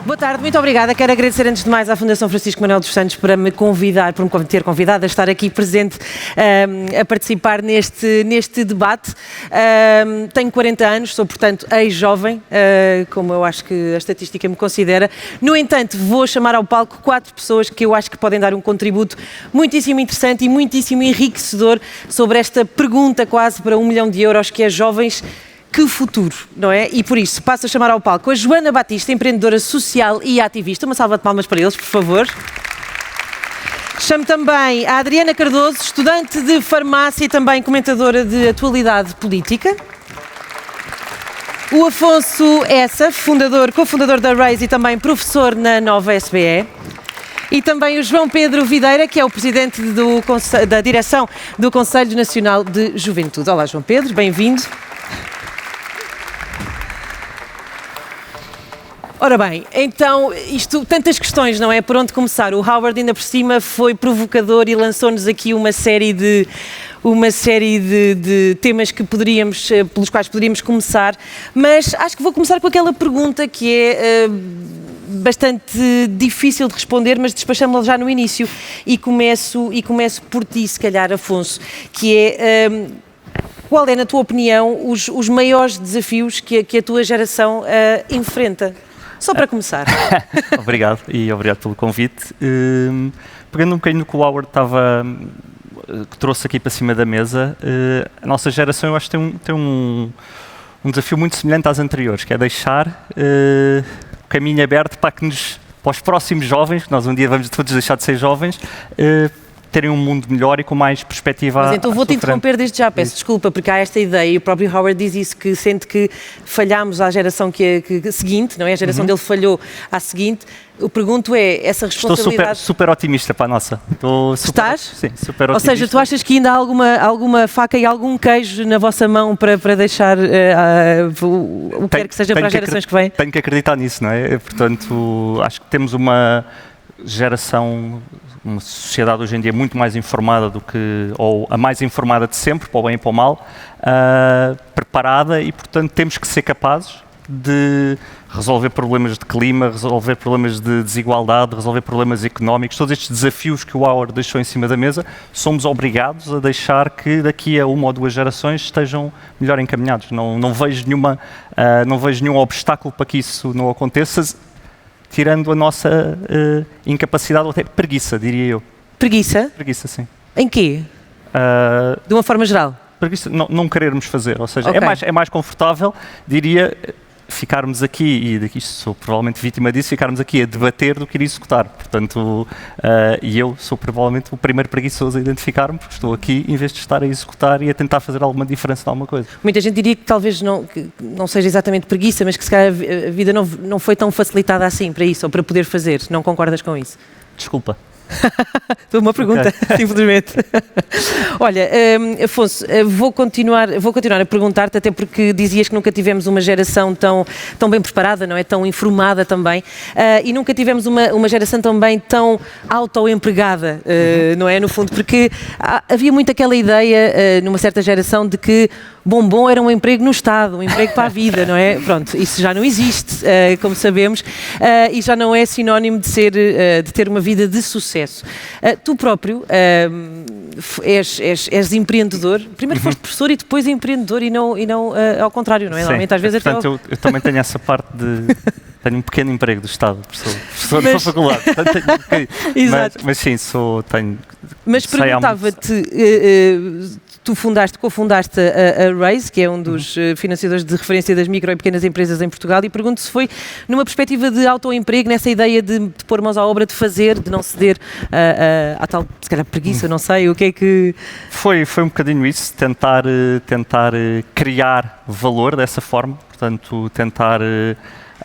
Boa tarde, muito obrigada. Quero agradecer antes de mais à Fundação Francisco Manuel dos Santos por me ter convidado a estar aqui presente a participar neste debate. Tenho 40 anos, sou portanto ex-jovem, como eu acho que a estatística me considera. No entanto, vou chamar ao palco 4 pessoas que eu acho que podem dar um contributo muitíssimo interessante e muitíssimo enriquecedor sobre esta pergunta quase para 1 milhão de euros que é jovens. Que futuro, não é? E por isso passo a chamar ao palco a Joana Batista, empreendedora social e ativista. Uma salva de palmas para eles, por favor. Chamo também a Adriana Cardoso, estudante de farmácia e também comentadora de atualidade política. O Afonso Essa, cofundador da Raise e também professor na Nova SBE. E também o João Pedro Videira, que é o presidente da direção do Conselho Nacional de Juventude. Olá, João Pedro, bem-vindo. Ora bem, então, tantas questões, não é? Por onde começar? O Howard ainda por cima foi provocador e lançou-nos aqui uma série de temas pelos quais poderíamos começar, mas acho que vou começar com aquela pergunta que é bastante difícil de responder, mas despachamos-la já no início e começo por ti, se calhar, Afonso, que é... qual é, na tua opinião, os maiores desafios que a tua geração enfrenta? Só para começar. Obrigado e obrigado pelo convite. Pegando um bocadinho no que o Howard que trouxe aqui para cima da mesa, a nossa geração eu acho que tem um desafio muito semelhante às anteriores, que é deixar o caminho aberto para os próximos jovens, que nós um dia vamos todos deixar de ser jovens, terem um mundo melhor e com mais perspectiva. Mas então vou-te interromper desde já, peço desculpa, porque há esta ideia, e o próprio Howard diz isso, que sente que falhámos à geração seguinte, não é? A geração dele falhou à seguinte. Eu pergunto essa responsabilidade... Estou super otimista para a nossa. Estás? Sim, super otimista. Ou seja, tu achas que ainda há alguma faca e algum queijo na vossa mão para deixar o que quer que seja para as gerações que vêm? Tenho que acreditar nisso, não é? Portanto, acho que temos uma sociedade hoje em dia muito mais informada ou a mais informada de sempre, para o bem e para o mal, preparada e, portanto, temos que ser capazes de resolver problemas de clima, resolver problemas de desigualdade, resolver problemas económicos, todos estes desafios que o Howard deixou em cima da mesa, somos obrigados a deixar que daqui a 1 ou 2 gerações estejam melhor encaminhados. Não vejo nenhum obstáculo para que isso não aconteça, tirando a nossa incapacidade ou até preguiça, diria eu. Preguiça? Preguiça, sim. Em quê? De uma forma geral? Preguiça, não querermos fazer, ou seja, Okay. é mais confortável, diria, ficarmos aqui, e sou provavelmente vítima disso, ficarmos aqui a debater do que ir executar. Portanto, e eu sou provavelmente o primeiro preguiçoso a identificar-me, porque estou aqui em vez de estar a executar e a tentar fazer alguma diferença em alguma coisa. Muita gente diria que talvez que não seja exatamente preguiça, mas que se calhar a vida não foi tão facilitada assim para isso, ou para poder fazer. Não concordas com isso? Desculpa. Uma pergunta, okay. Simplesmente. Olha, Afonso, vou continuar a perguntar-te, até porque dizias que nunca tivemos uma geração tão bem preparada, não é? Tão informada também, e nunca tivemos uma geração também tão autoempregada, não é? No fundo, porque havia muito aquela ideia, numa certa geração, de que bombom era um emprego no Estado, um emprego para a vida, não é? Pronto, isso já não existe, como sabemos, e já não é sinónimo de ter uma vida de sucesso. Tu próprio és empreendedor, primeiro foste professor e depois empreendedor e não ao contrário, não é? Sim. Normalmente às vezes portanto, eu também tenho essa parte de... Tenho um pequeno emprego do Estado, professor da faculdade. Mas sim, tenho... Mas perguntava-te, tu cofundaste a Raise, que é um dos financiadores de referência das micro e pequenas empresas em Portugal, e pergunto se foi numa perspectiva de autoemprego, nessa ideia de pôr mãos à obra, de fazer, de não ceder à tal, se calhar, preguiça, não sei, o que é que... Foi um bocadinho isso, tentar criar valor dessa forma, portanto, tentar...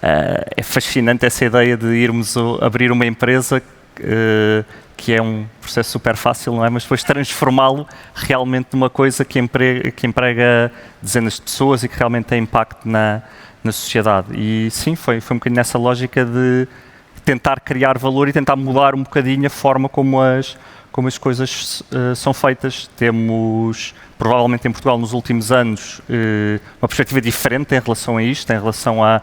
é fascinante essa ideia de irmos abrir uma empresa que é um processo super fácil, não é? Mas depois transformá-lo realmente numa coisa que emprega dezenas de pessoas e que realmente tem impacto na sociedade. E sim, foi um bocadinho nessa lógica de tentar criar valor e tentar mudar um bocadinho a forma como as coisas são feitas. Temos, provavelmente em Portugal, nos últimos anos, uma perspectiva diferente em relação a isto, em relação à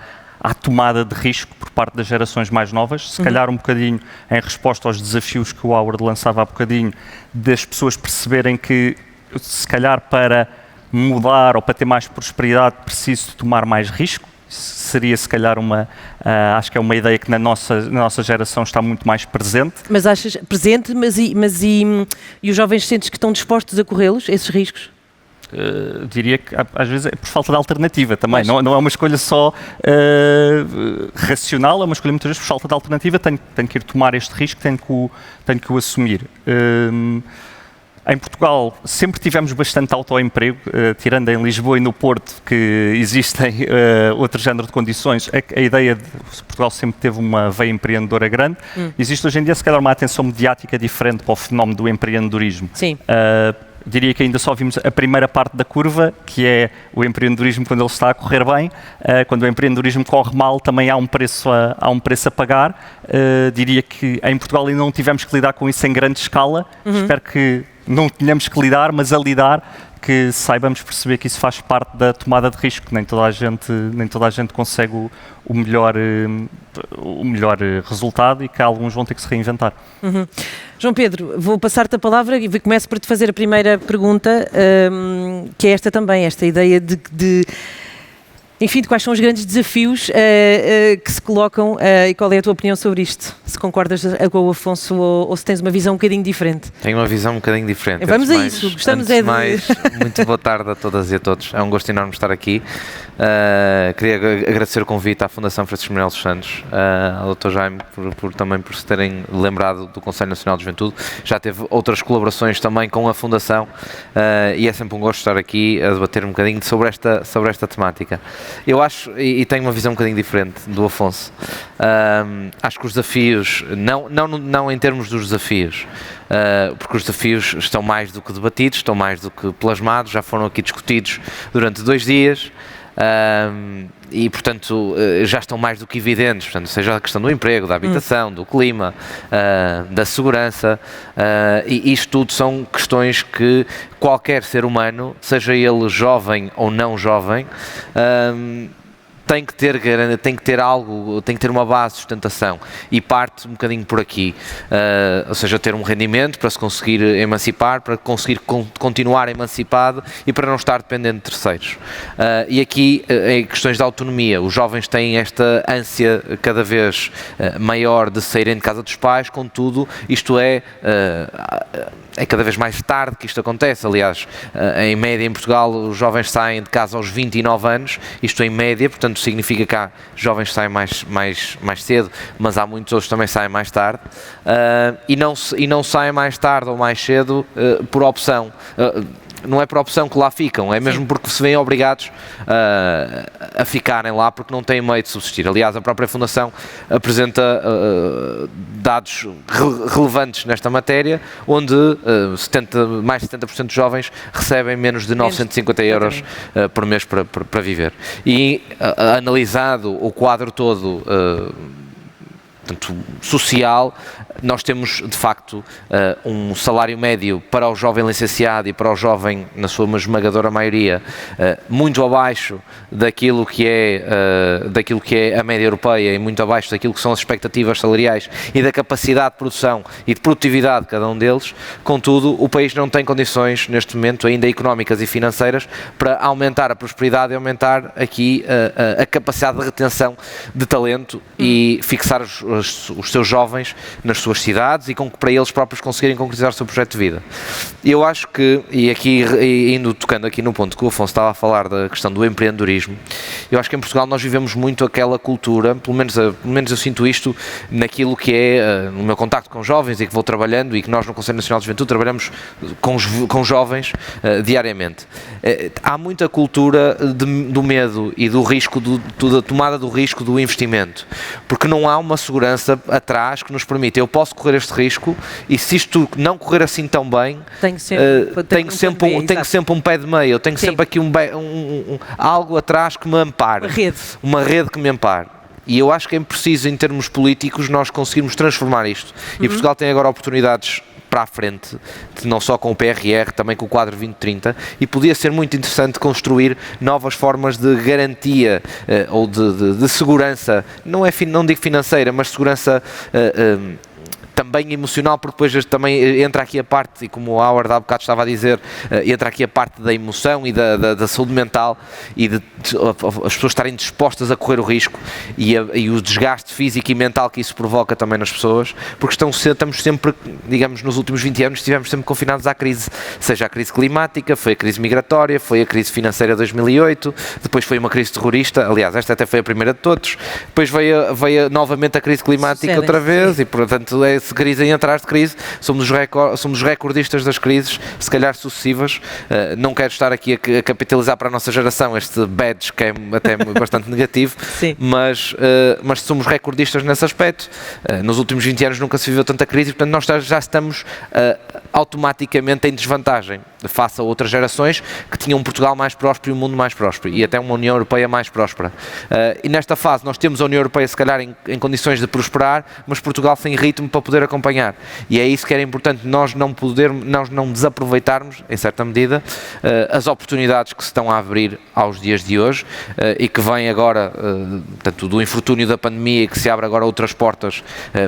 tomada de risco por parte das gerações mais novas, se calhar um bocadinho em resposta aos desafios que o Howard lançava há bocadinho, das pessoas perceberem que, se calhar, para mudar ou para ter mais prosperidade, preciso tomar mais risco. Seria, se calhar, acho que é uma ideia que na nossa geração está muito mais presente. Mas achas presente, e os jovens sentes que estão dispostos a corrê-los, esses riscos? Diria que às vezes é por falta de alternativa também, não é uma escolha só racional, é uma escolha muitas vezes por falta de alternativa. Tenho que ir tomar este risco, tenho que o assumir. Em Portugal sempre tivemos bastante autoemprego, tirando em Lisboa e no Porto, que existem outro género de condições. A ideia de Portugal sempre teve uma veia empreendedora grande. Existe hoje em dia, se calhar, uma atenção mediática diferente para o fenómeno do empreendedorismo. Sim. Diria que ainda só vimos a primeira parte da curva, que é o empreendedorismo quando ele está a correr bem. Quando o empreendedorismo corre mal, também há um preço a pagar. Diria que em Portugal ainda não tivemos que lidar com isso em grande escala. Espero que não tenhamos que lidar, mas a lidar, que saibamos perceber que isso faz parte da tomada de risco. Nem toda a gente consegue o melhor resultado e que alguns vão ter que se reinventar. João Pedro, vou passar-te a palavra e começo por te fazer a primeira pergunta, que é esta também, esta ideia enfim, de quais são os grandes desafios que se colocam e qual é a tua opinião sobre isto? Se concordas com o Afonso ou se tens uma visão um bocadinho diferente? Tenho uma visão um bocadinho diferente. Vamos a isso, gostamos de... Muito boa tarde a todas e a todos, é um gosto enorme estar aqui. Queria agradecer o convite à Fundação Francisco Manuel dos Santos, ao Dr. Jaime, também por se terem lembrado do Conselho Nacional de Juventude. Já teve outras colaborações também com a Fundação e é sempre um gosto estar aqui a debater um bocadinho sobre esta temática. Eu acho, e tenho uma visão um bocadinho diferente do Afonso, acho que os desafios, não em termos dos desafios, porque os desafios estão mais do que debatidos, estão mais do que plasmados, já foram aqui discutidos durante 2 dias, e portanto já estão mais do que evidentes, portanto, seja a questão do emprego, da habitação, do clima, da segurança, e isto tudo são questões que qualquer ser humano, seja ele jovem ou não jovem, tem que ter algo, tem que ter uma base de sustentação, e parte um bocadinho por aqui, ou seja, ter um rendimento para se conseguir emancipar, para conseguir continuar emancipado e para não estar dependente de terceiros. E aqui, em questões de autonomia, os jovens têm esta ânsia cada vez maior de saírem de casa dos pais, contudo, isto é cada vez mais tarde que isto acontece. Aliás, em média em Portugal os jovens saem de casa aos 29 anos, isto em média, portanto significa que há jovens que saem mais cedo, mas há muitos outros que também saem mais tarde, e não saem mais tarde ou mais cedo por opção. Não é por opção que lá ficam, é mesmo porque se veem obrigados a ficarem lá porque não têm meio de subsistir. Aliás, a própria Fundação apresenta dados relevantes nesta matéria, onde mais de 70% dos jovens recebem menos de 950 euros por mês para viver. E analisado o quadro todo, portanto, social, nós temos de facto um salário médio para o jovem licenciado e para o jovem, na sua esmagadora maioria, muito abaixo daquilo que é a média europeia e muito abaixo daquilo que são as expectativas salariais e da capacidade de produção e de produtividade de cada um deles. Contudo, o país não tem condições neste momento, ainda económicas e financeiras, para aumentar a prosperidade e aumentar aqui a capacidade de retenção de talento e fixar os seus jovens nas suas cidades e para eles próprios conseguirem concretizar o seu projeto de vida. Eu acho que, e aqui tocando aqui no ponto que o Afonso estava a falar da questão do empreendedorismo, eu acho que em Portugal nós vivemos muito aquela cultura, pelo menos eu sinto isto naquilo que é no meu contacto com jovens e que vou trabalhando, e que nós no Conselho Nacional de Juventude trabalhamos com jovens diariamente. Há muita cultura do medo e do risco, da tomada do risco do investimento, porque não há uma segurança atrás que nos permita. Eu posso correr este risco e se isto não correr assim tão bem, tenho sempre um pé de meio, eu tenho sempre aqui algo atrás que me ampare, uma rede que me ampare. E eu acho que é preciso, em termos políticos, nós conseguirmos transformar isto. E Portugal tem agora oportunidades para a frente, não só com o PRR, também com o quadro 2030, e podia ser muito interessante construir novas formas de garantia ou de segurança, não digo financeira, mas segurança também emocional, porque depois também entra aqui a parte, e como o Howard há bocado estava a dizer, entra aqui a parte da emoção e da saúde mental e de as pessoas estarem dispostas a correr o risco e o desgaste físico e mental que isso provoca também nas pessoas, porque estamos sempre, digamos, nos últimos 20 anos estivemos sempre confinados à crise, seja a crise climática, foi a crise migratória, foi a crise financeira de 2008, depois foi uma crise terrorista, aliás, esta até foi a primeira de todos, depois veio novamente a crise climática outra vez, e portanto é crise em atrás de crise, somos os recordistas das crises, se calhar sucessivas. Não quero estar aqui a capitalizar para a nossa geração este badge que é até bastante negativo, mas somos recordistas nesse aspecto. Nos últimos 20 anos nunca se viveu tanta crise, portanto nós já estamos automaticamente em desvantagem face a outras gerações que tinham um Portugal mais próspero e um mundo mais próspero e até uma União Europeia mais próspera. E nesta fase nós temos a União Europeia se calhar em condições de prosperar, mas Portugal sem ritmo para poder acompanhar. E é isso que era importante, nós não desaproveitarmos, em certa medida, as oportunidades que se estão a abrir aos dias de hoje e que vem agora, tanto do infortúnio da pandemia e que se abre agora outras portas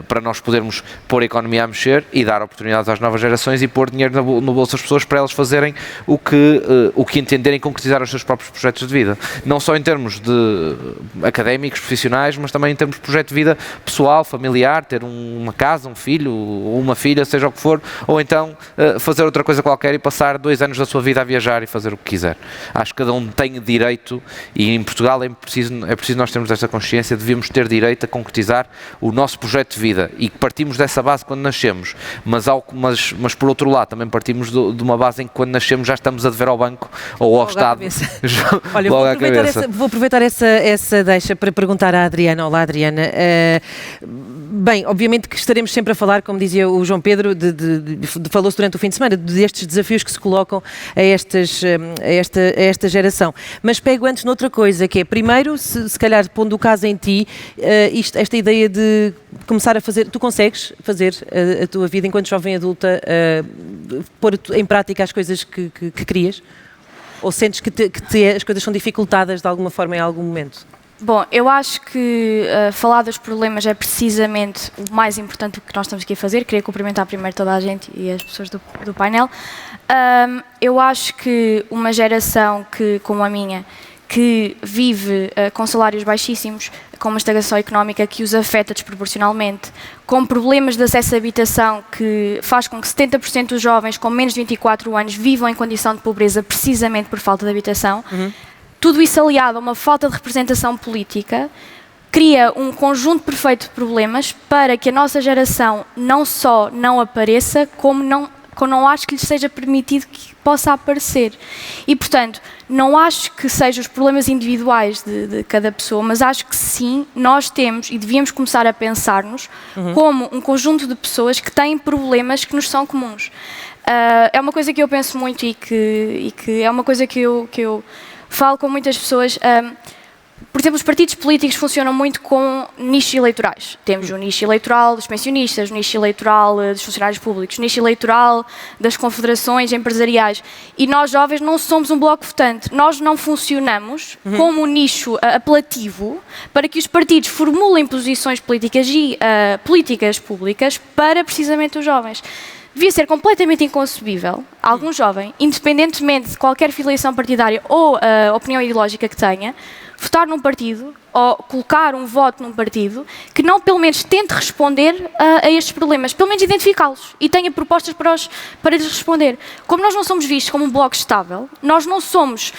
para nós podermos pôr a economia a mexer e dar oportunidades às novas gerações e pôr dinheiro no bolso das pessoas para elas fazerem o que entenderem, concretizar os seus próprios projetos de vida. Não só em termos de académicos, profissionais, mas também em termos de projeto de vida pessoal, familiar, ter uma casa, um filho ou uma filha, seja o que for, ou então fazer outra coisa qualquer e passar 2 anos da sua vida a viajar e fazer o que quiser. Acho que cada um tem direito, e em Portugal é preciso nós termos esta consciência, devemos ter direito a concretizar o nosso projeto de vida e que partimos dessa base quando nascemos, mas por outro lado também partimos de uma base em que quando nascemos já estamos a dever ao banco ou ao Estado. Olha, vou aproveitar essa deixa para perguntar à Adriana. Olá, Adriana. Bem, obviamente que estaremos sempre a falar, como dizia o João Pedro, falou-se durante o fim de semana, destes desafios que se colocam a esta geração. Mas pego antes noutra coisa, que é, primeiro, se calhar pondo o caso em ti, esta ideia de começar a fazer, tu consegues fazer a tua vida enquanto jovem adulta, pôr em prática as coisas que querias? Ou sentes que as coisas são dificultadas de alguma forma em algum momento? Bom, eu acho que falar dos problemas é precisamente o mais importante que nós estamos aqui a fazer. Queria cumprimentar primeiro toda a gente e as pessoas do painel. Eu acho que uma geração como a minha, que vive com salários baixíssimos, com uma estagnação económica que os afeta desproporcionalmente, com problemas de acesso à habitação que faz com que 70% dos jovens com menos de 24 anos vivam em condição de pobreza precisamente por falta de habitação. Tudo isso aliado a uma falta de representação política cria um conjunto perfeito de problemas para que a nossa geração não só não apareça, como não acho que lhes seja permitido que possa aparecer. E, portanto, não acho que sejam os problemas individuais de cada pessoa, mas acho que sim, nós temos e devíamos começar a pensar-nos como um conjunto de pessoas que têm problemas que nos são comuns. É uma coisa que eu penso muito e que é uma coisa que eu falo com muitas pessoas. Por exemplo, os partidos políticos funcionam muito com nichos eleitorais. Temos o nicho eleitoral dos pensionistas, o nicho eleitoral dos funcionários públicos, o nicho eleitoral das confederações empresariais. E nós, jovens, não somos um bloco votante. Nós não funcionamos como um nicho apelativo para que os partidos formulem posições políticas e políticas públicas para precisamente os jovens. Devia ser completamente inconcebível algum jovem, independentemente de qualquer filiação partidária ou opinião ideológica que tenha, votar num partido ou colocar um voto num partido que não pelo menos tente responder a estes problemas, pelo menos identificá-los e tenha propostas para lhes responder. Como nós não somos vistos como um bloco estável, nós não somos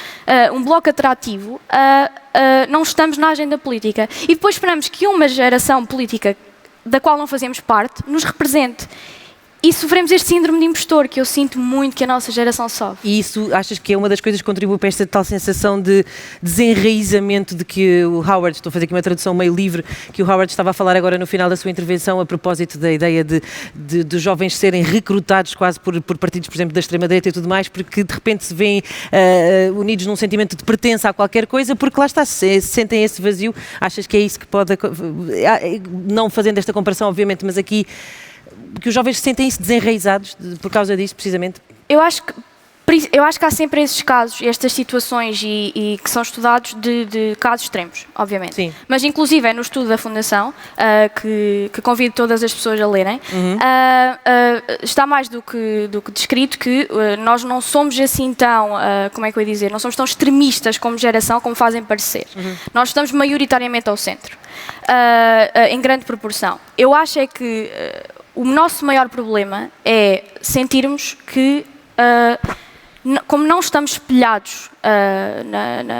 um bloco atrativo, não estamos na agenda política. E depois esperamos que uma geração política da qual não fazemos parte nos represente. e sofremos este síndrome de impostor, que eu sinto muito que a nossa geração sofre. E isso achas que é uma das coisas que contribui para esta tal sensação de desenraizamento de que o Howard, estou a fazer aqui uma tradução meio livre, que o Howard estava a falar agora no final da sua intervenção a propósito da ideia de jovens serem recrutados quase por partidos, por exemplo, da extrema-direita e tudo mais, porque de repente se veem unidos num sentimento de pertença a qualquer coisa, porque lá está, sentem esse vazio. Achas que é isso que pode... Não fazendo esta comparação, obviamente, mas aqui... que os jovens sentem-se desenraizados por causa disso, precisamente? Eu acho que há sempre esses casos, estas situações e que são estudados de casos extremos, obviamente. Sim. Mas inclusive é no estudo da Fundação, que convido todas as pessoas a lerem, está mais do que descrito que nós não somos assim tão, como é que eu ia dizer, não somos tão extremistas como geração como fazem parecer. Nós estamos maioritariamente ao centro, em grande proporção. Eu acho é que o nosso maior problema é sentirmos que, como não estamos espelhados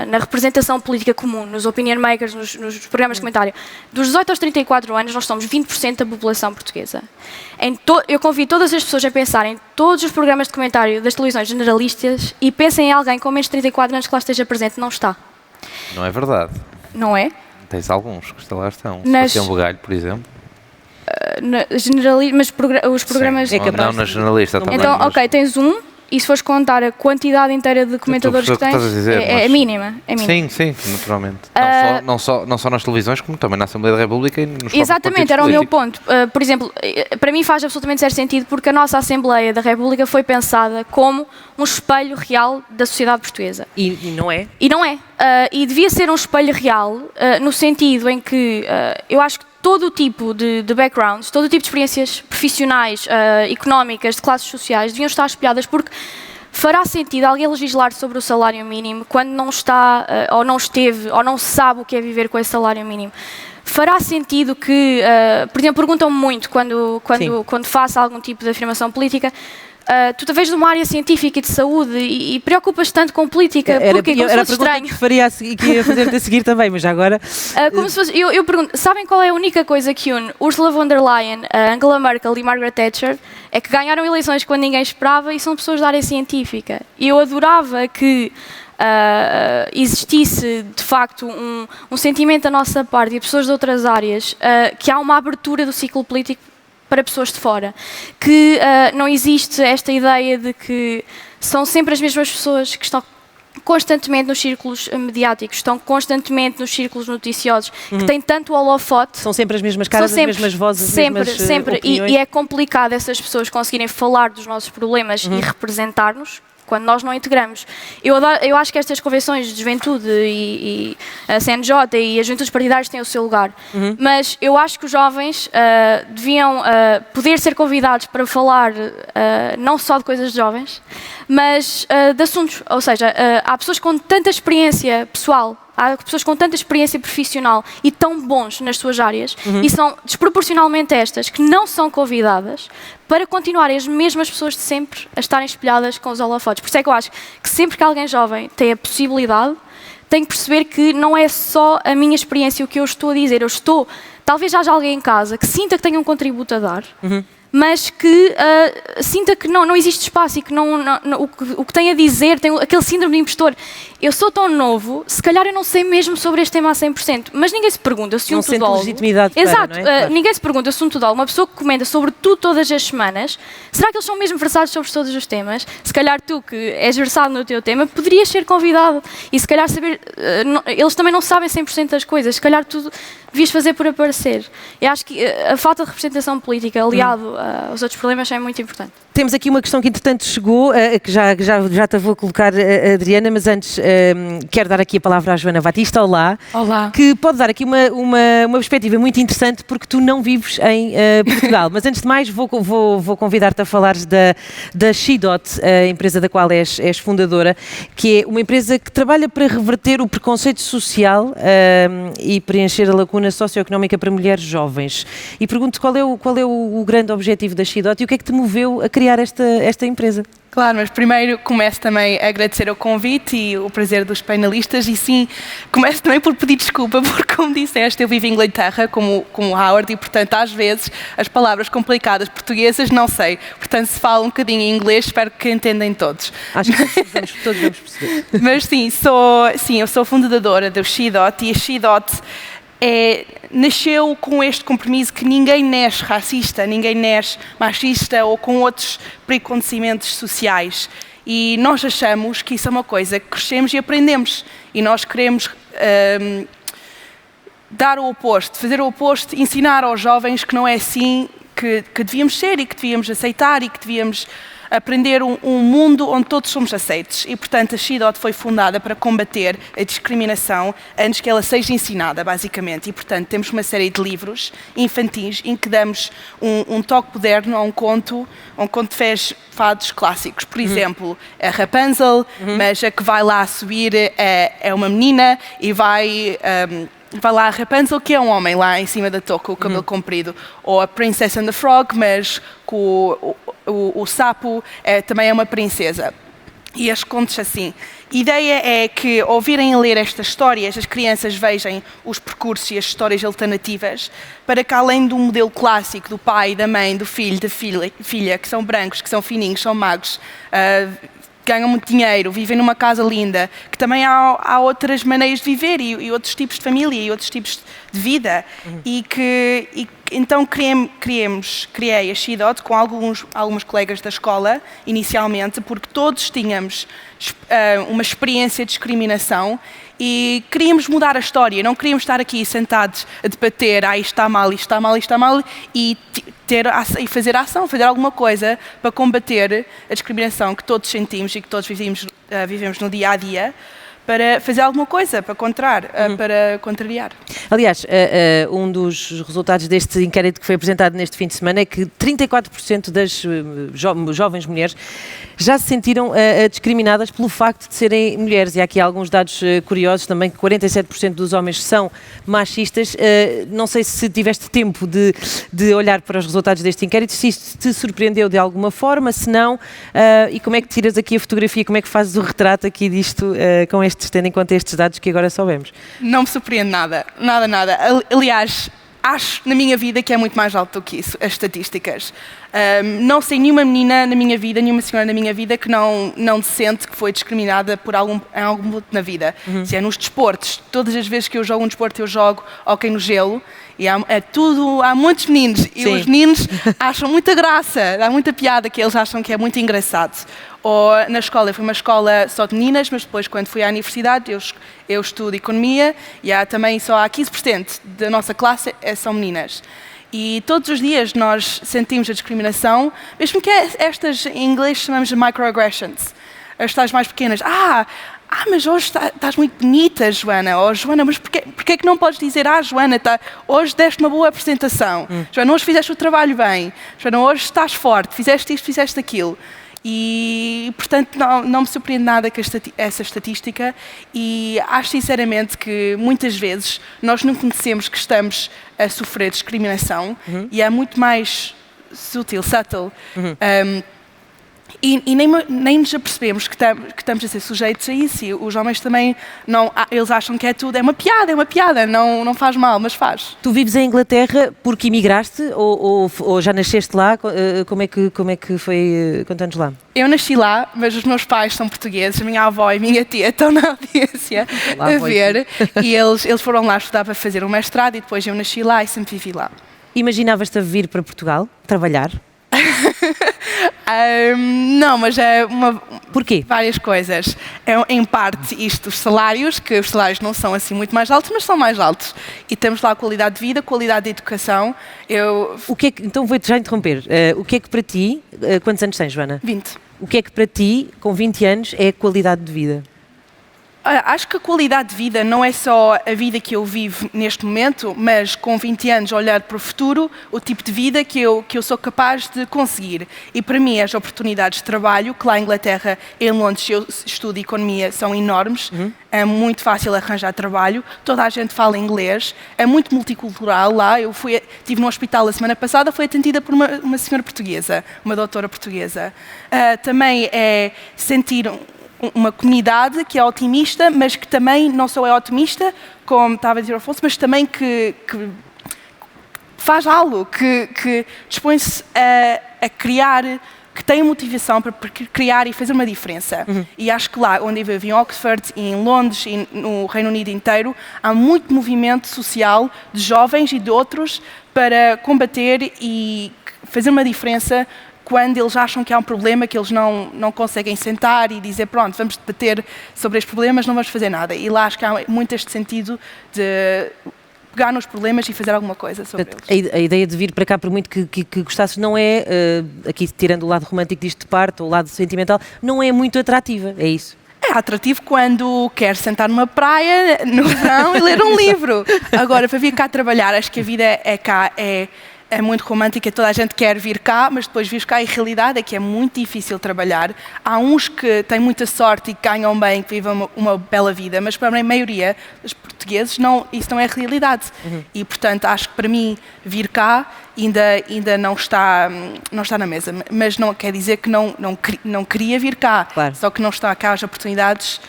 na representação política comum, nos opinion makers, nos programas de comentário, dos 18 aos 34 anos nós somos 20% da população portuguesa. Eu convido todas as pessoas a pensarem em todos os programas de comentário das televisões generalistas e pensem em alguém com menos de 34 anos que lá esteja presente. Não está. Não é verdade. Não é? Tens alguns que lá estão. Nas... Sebastião Bugalho, por exemplo. Mas os programas... Sim, não na jornalista também. Então, mas... ok, tens um, e se fores contar a quantidade inteira de comentadores que tens, é mínima. Sim, naturalmente. Não só nas televisões, como também na Assembleia da República e nos exatamente, era o meu ponto. Por exemplo, para mim faz absolutamente zero sentido porque a nossa Assembleia da República foi pensada como um espelho real da sociedade portuguesa. E não é? E não é. E devia ser um espelho real, no sentido em que eu acho que todo o tipo de backgrounds, todo o tipo de experiências profissionais, económicas, de classes sociais, deviam estar espelhadas, porque fará sentido alguém legislar sobre o salário mínimo quando não está, ou não esteve, ou não sabe o que é viver com esse salário mínimo? Fará sentido que, por exemplo, perguntam-me muito quando faço algum tipo de afirmação política, tu te vês numa área científica e de saúde e preocupas tanto com política, porque como era se fosse estranho. Que faria e que ia fazer-te a seguir também, mas já agora... Como se fosse, eu pergunto, sabem qual é a única coisa que une Ursula von der Leyen, Angela Merkel e Margaret Thatcher? É que ganharam eleições quando ninguém esperava e são pessoas da área científica. E eu adorava que existisse, de facto, um sentimento da nossa parte e pessoas de outras áreas, que há uma abertura do ciclo político para pessoas de fora, que não existe esta ideia de que são sempre as mesmas pessoas que estão constantemente nos círculos mediáticos, estão constantemente nos círculos noticiosos, que têm tanto holofote. São sempre as mesmas caras, as mesmas vozes, sempre, as mesmas sempre. opiniões. E é complicado essas pessoas conseguirem falar dos nossos problemas e representar-nos quando nós não integramos. Eu acho que estas convenções de juventude e a CNJ e as juventudes partidárias têm o seu lugar, mas eu acho que os jovens deviam poder ser convidados para falar não só de coisas de jovens, mas de assuntos, ou seja, há pessoas com tanta experiência pessoal, há pessoas com tanta experiência profissional e tão bons nas suas áreas, e são desproporcionalmente estas que não são convidadas para continuarem as mesmas pessoas de sempre a estarem espelhadas com os holofotes. Por isso é que eu acho que sempre que alguém jovem tem a possibilidade, tem que perceber que não é só a minha experiência o que eu estou a dizer. Talvez haja alguém em casa que sinta que tenha um contributo a dar, mas que sinta que não existe espaço e que o que tem a dizer tem aquele síndrome de impostor. Eu sou tão novo, se calhar eu não sei mesmo sobre este tema a 100%, mas ninguém se pergunta se um tudólogo... Não sente legitimidade para, Exato, não é? Claro. Ninguém se pergunta se um tudólogo, uma pessoa que comenta sobre tudo todas as semanas, será que eles são mesmo versados sobre todos os temas? Se calhar tu, que és versado no teu tema, poderias ser convidado e se calhar saber... eles também não sabem 100% das coisas, se calhar tu devias fazer por aparecer. Eu acho que a falta de representação política aliado aos outros problemas é muito importante. Temos aqui uma questão que entretanto chegou, que já te vou colocar, Adriana, mas antes quero dar aqui a palavra à Joana Batista. Olá. Olá. Que pode dar aqui uma perspectiva muito interessante porque tu não vives em Portugal. Mas antes de mais vou convidar-te a falares da She-Dot, a empresa da qual és fundadora, que é uma empresa que trabalha para reverter o preconceito social e preencher a lacuna socioeconómica para mulheres jovens. E pergunto qual é o grande objetivo objetivo da She.Dot e o que é que te moveu a criar esta empresa? Claro, mas primeiro começo também a agradecer o convite e o prazer dos painelistas e sim, começo também por pedir desculpa porque, como disseste, eu vivo em Inglaterra como Howard e, portanto, às vezes as palavras complicadas portuguesas não sei. Portanto, se falo um bocadinho em inglês, espero que entendem todos. Acho que todos vamos perceber. Mas sim, eu sou fundadora do She.Dot e a She.Dot nasceu com este compromisso que ninguém nasce racista, ninguém nasce machista ou com outros preconceimentos sociais. E nós achamos que isso é uma coisa que crescemos e aprendemos. E nós queremos dar o oposto, fazer o oposto, ensinar aos jovens que não é assim que devíamos ser e que devíamos aceitar e que devíamos aprender um mundo onde todos somos aceitos. E, portanto, a She.Dot foi fundada para combater a discriminação antes que ela seja ensinada, basicamente. E, portanto, temos uma série de livros infantis em que damos um toque moderno a um conto de fados clássicos. Por exemplo, a Rapunzel, mas a que vai lá subir é uma menina e vai lá a Rapunzel, que é um homem lá em cima da toca, o cabelo comprido. Ou a Princess and the Frog, mas com o sapo também é uma princesa. E as contos assim. A ideia é que, ao virem a ler estas histórias, as crianças vejam os percursos e as histórias alternativas para que, além do modelo clássico do pai, da mãe, do filho, da filha, que são brancos, que são fininhos, são magos, ganham muito dinheiro, vivem numa casa linda, que também há outras maneiras de viver e outros tipos de família e outros tipos de vida. Então criei a She.Dot com alguns colegas da escola, inicialmente, porque todos tínhamos uma experiência de discriminação e queríamos mudar a história, não queríamos estar aqui sentados a debater, isto está mal, isto está mal, isto está mal, e fazer ação, fazer alguma coisa para combater a discriminação que todos sentimos e que todos vivemos no dia a dia, para fazer alguma coisa, para contrariar. Aliás, um dos resultados deste inquérito que foi apresentado neste fim de semana é que 34% das jovens mulheres já se sentiram discriminadas pelo facto de serem mulheres. E há aqui alguns dados curiosos também, que 47% dos homens são machistas. Não sei se tiveste tempo de olhar para os resultados deste inquérito, se isto te surpreendeu de alguma forma, se não, e como é que tiras aqui a fotografia, como é que fazes o retrato aqui disto tendo em conta estes dados que agora soubemos? Não me surpreende nada. Aliás, acho na minha vida que é muito mais alto do que isso, as estatísticas. Não sei nenhuma menina na minha vida, nenhuma senhora na minha vida que não sente que foi discriminada em algum ponto na vida. Se é nos desportos, todas as vezes que eu jogo um desporto, eu jogo hóquei no gelo, e há muitos meninos, e os meninos acham muita graça, dá muita piada, que eles acham que é muito engraçado. Ou na escola, eu fui uma escola só de meninas, mas depois, quando fui à universidade, eu estudo economia e também só há 15% da nossa classe são meninas. E todos os dias nós sentimos a discriminação, mesmo que estas em inglês chamamos de microaggressions, as tais mais pequenas. Mas hoje estás muito bonita, Joana. Oh, Joana, mas porquê é que não podes dizer, Joana, hoje deste uma boa apresentação. Joana, hoje fizeste o trabalho bem. Joana, hoje estás forte, fizeste isto, fizeste aquilo. E, portanto, não me surpreende nada com essa estatística e acho sinceramente que muitas vezes nós não conhecemos que estamos a sofrer discriminação e é muito mais subtle. E nem nos apercebemos que estamos a ser sujeitos a isso. E os homens também, eles acham que é uma piada, não faz mal, mas faz. Tu vives em Inglaterra porque emigraste ou já nasceste lá? Como é que foi? Conta-nos lá. Eu nasci lá, mas os meus pais são portugueses, a minha avó e a minha tia estão na audiência a ver. E eles foram lá estudar para fazer um mestrado e depois eu nasci lá e sempre vivi lá. Imaginavas-te a vir para Portugal, trabalhar? Não, mas é Porquê? várias coisas. Em parte isto, os salários não são assim muito mais altos, mas são mais altos. E temos lá a qualidade de vida, qualidade de educação. Então vou-te já interromper. O que é que para ti, quantos anos tens, Joana? 20. O que é que para ti, com 20 anos, é a qualidade de vida? Acho que a qualidade de vida não é só a vida que eu vivo neste momento, mas com 20 anos olhar para o futuro, o tipo de vida que eu sou capaz de conseguir. E para mim as oportunidades de trabalho, que lá em Inglaterra, em Londres, eu estudo economia, são enormes. É muito fácil arranjar trabalho, toda a gente fala inglês, é muito multicultural lá. Eu estive no hospital a semana passada, fui atendida por uma senhora portuguesa, uma doutora portuguesa. Também é sentir uma comunidade que é otimista, mas que também não só é otimista, como estava a dizer o Afonso, mas também que faz algo, que dispõe-se a criar, que tem motivação para criar e fazer uma diferença. E acho que lá, onde eu vivo, em Oxford, em Londres e no Reino Unido inteiro, há muito movimento social de jovens e de outros para combater e fazer uma diferença quando eles acham que há um problema que eles não conseguem sentar e dizer, pronto, vamos debater sobre estes problemas, não vamos fazer nada. E lá acho que há muito este sentido de pegar nos problemas e fazer alguma coisa sobre eles. A ideia de vir para cá, por muito que gostasses, não é, aqui tirando o lado romântico disto de parte, ou o lado sentimental, não é muito atrativa, é isso? É atrativo quando quer sentar numa praia, no verão, e ler um livro. Agora, para vir cá trabalhar, acho que a vida cá é muito romântica, toda a gente quer vir cá, mas depois vir cá a realidade é que é muito difícil trabalhar. Há uns que têm muita sorte e ganham bem, que vivem uma bela vida, mas para a maioria dos portugueses isso não é a realidade. E, portanto, acho que para mim vir cá ainda não está na mesa. Mas não quer dizer que não queria vir cá, claro. Só que não está cá as oportunidades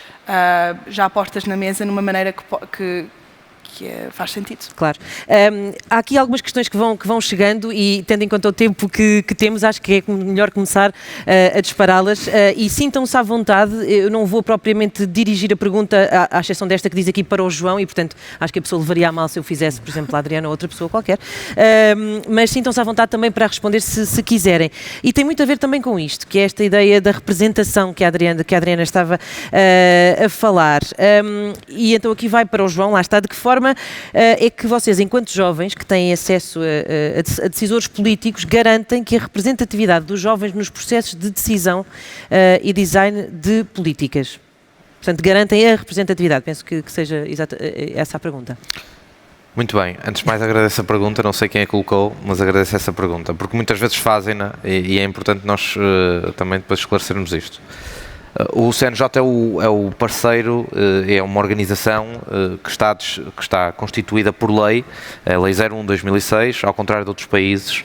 já postas na mesa numa maneira que faz sentido. Claro. Há aqui algumas questões que vão chegando e, tendo em conta o tempo que temos, acho que é melhor começar a dispará-las. E sintam-se à vontade, eu não vou propriamente dirigir a pergunta, à exceção desta que diz aqui para o João, e, portanto, acho que a pessoa levaria a mal se eu fizesse, por exemplo, a Adriana ou outra pessoa qualquer. Mas sintam-se à vontade também para responder se quiserem. E tem muito a ver também com isto, que é esta ideia da representação que a Adriana estava a falar. E então aqui vai para o João, lá está, de que forma é que vocês, enquanto jovens que têm acesso a decisores políticos, garantem que a representatividade dos jovens nos processos de decisão e design de políticas? Portanto, garantem a representatividade. Penso que seja essa a pergunta. Muito bem. Antes de mais, agradeço a pergunta. Não sei quem a colocou, mas agradeço essa pergunta, porque muitas vezes fazem-na e é importante nós também depois esclarecermos isto. O CNJ é o parceiro, é uma organização que está constituída por lei, a Lei 01/2006, ao contrário de outros países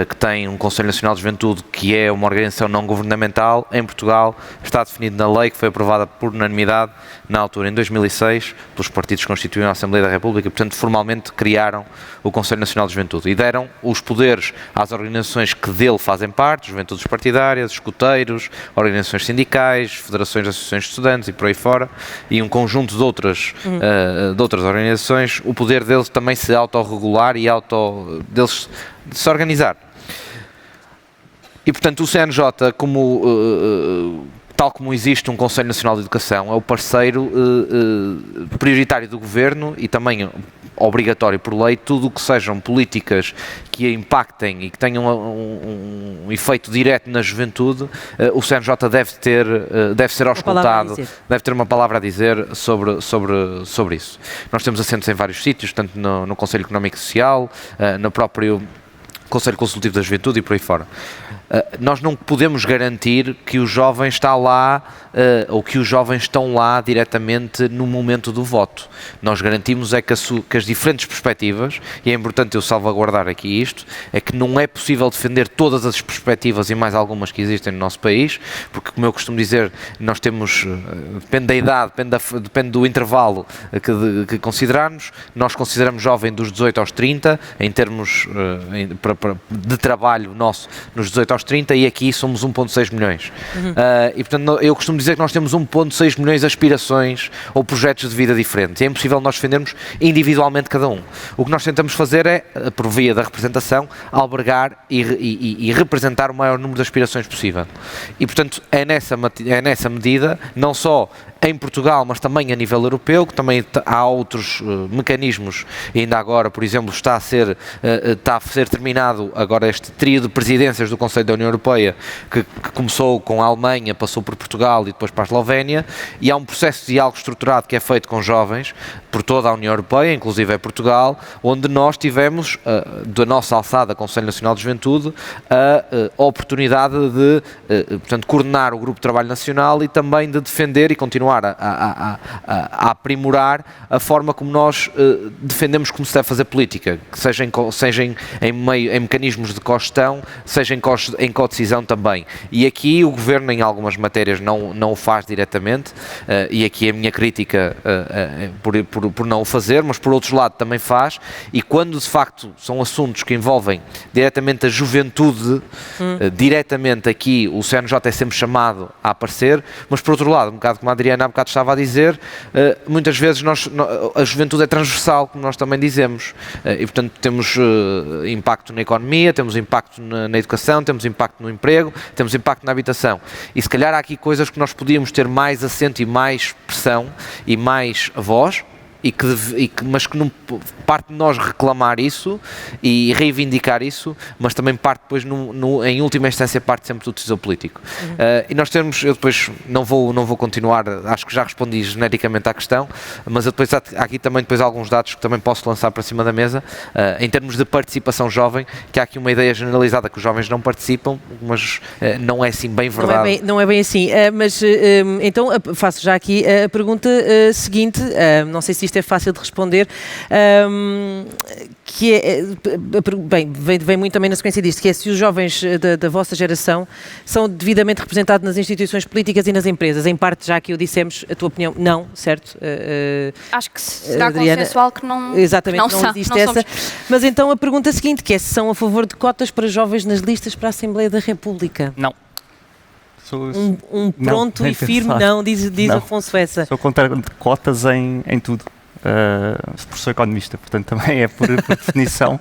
que têm um Conselho Nacional de Juventude, que é uma organização não governamental. Em Portugal está definido na lei, que foi aprovada por unanimidade na altura, em 2006, pelos partidos que constituíam a Assembleia da República, portanto formalmente criaram o Conselho Nacional de Juventude e deram os poderes às organizações que dele fazem parte, juventudes partidárias, escuteiros, organizações sindicais, federações, associações de estudantes e por aí fora, e um conjunto de outras organizações, o poder deles também se autorregular e deles se organizar. E, portanto, o CNJ, tal como existe um Conselho Nacional de Educação, é o parceiro prioritário do Governo e também obrigatório por lei, tudo o que sejam políticas que impactem e que tenham um efeito direto na juventude, o CNJ deve ser auscultado, deve ter uma palavra a dizer sobre isso. Nós temos assentos em vários sítios, tanto no Conselho Económico e Social, no próprio Conselho Consultivo da Juventude e por aí fora. Nós não podemos garantir que o jovem está lá ou que os jovens estão lá diretamente no momento do voto. Nós garantimos que as diferentes perspectivas, e é importante eu salvaguardar aqui isto, é que não é possível defender todas as perspectivas e mais algumas que existem no nosso país, porque, como eu costumo dizer, nós temos, depende da idade, depende do intervalo que considerarmos. Nós consideramos jovem dos 18 aos 30, em termos de trabalho nosso, nos 18 aos 30, e aqui somos 1,6 milhões. E, portanto, eu costumo dizer que nós temos 1,6 milhões de aspirações ou projetos de vida diferentes. É impossível nós defendermos individualmente cada um. O que nós tentamos fazer é, por via da representação, albergar e representar o maior número de aspirações possível. E, portanto, é nessa medida, não só em Portugal, mas também a nível europeu, que também há outros mecanismos, e ainda agora, por exemplo, está a ser terminado acompanhado agora este trio de presidências do Conselho da União Europeia, que começou com a Alemanha, passou por Portugal e depois para a Eslovénia, e há um processo de diálogo estruturado que é feito com jovens por toda a União Europeia, inclusive é Portugal, onde nós tivemos, da nossa alçada Conselho Nacional de Juventude, a oportunidade de, portanto, coordenar o Grupo de Trabalho Nacional e também de defender e continuar a aprimorar a forma como nós defendemos como se deve fazer política, que seja em mecanismos de cogestão, seja em codecisão também. E aqui o Governo, em algumas matérias, não o faz diretamente, e aqui a minha crítica por não o fazer, mas por outro lado também faz, e quando de facto são assuntos que envolvem diretamente a juventude, diretamente aqui o CNJ é sempre chamado a aparecer, mas por outro lado, um bocado como a Adriana há bocado estava a dizer, muitas vezes a juventude é transversal, como nós também dizemos, e portanto temos impacto na economia, temos impacto na educação, temos impacto no emprego, temos impacto na habitação, e se calhar há aqui coisas que nós podíamos ter mais assento e mais pressão e mais voz, mas que não parte de nós reclamar isso e reivindicar isso, mas também parte depois, em última instância, parte sempre do decisor político. E nós temos, eu depois não vou continuar, acho que já respondi genericamente à questão, mas depois há aqui também depois alguns dados que também posso lançar para cima da mesa, em termos de participação jovem, que há aqui uma ideia generalizada que os jovens não participam, mas não é assim bem verdade. Não é bem assim, mas então faço já aqui a pergunta seguinte, não sei se isto é fácil de responder, que é, bem, vem muito também na sequência disto, que é se os jovens da vossa geração são devidamente representados nas instituições políticas e nas empresas. Em parte, já que o dissemos, a tua opinião, não, certo? Acho que será Adriana, consensual que não, exatamente, não existe não essa. somos. Mas então a pergunta seguinte, que é se são a favor de cotas para jovens nas listas para a Assembleia da República. Não. Pronto e firme não, diz não. Afonso Essa. Sou contra cotas em tudo. Sou economista, portanto também é por definição.